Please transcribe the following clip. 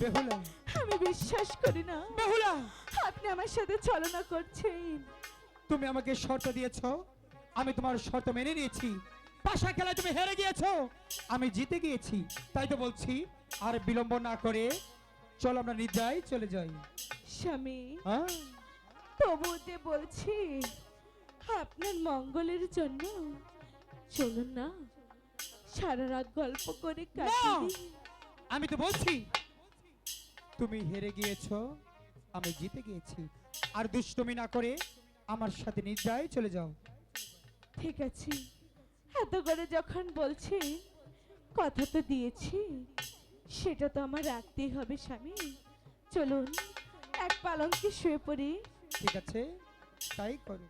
বেহুলা, আমি বিশ্বাস করি না বেহুলা, আপনি আমার সাথে ছলনা করছেন। তুমি আমাকে শর্ত দিয়েছো, আমি তোমার শর্ত মেনে নিয়েছি। পাশা খেলায় তুমি হেরে গিয়েছো, আমি জিতে গিয়েছি। তাই তো বলছি, আর বিলম্ব না করে চলো আমরা নিদ্রায় চলে যাই। স্বামী, হ্যাঁ, তবু যে বলছি আপনার মঙ্গলের জন্য চলুন না, সারা রাত গল্প করে কাটিয়ে না! দিই। আমি তো বলছি তুমি হেরে গিয়েছো, আমি জিতে গিয়েছি। আর দুষ্টুমি না করে আমার সাথে নিদ্রায় চলে যাও। ঠিক আছে, এত করে যখন বলছি, কথা তো দিয়েছি, সেটা তো আমার রাখতেই হবে স্বামী। চলুন এক পালঙ্কে শুয়ে পড়ি। ঠিক আছে, তাই করো।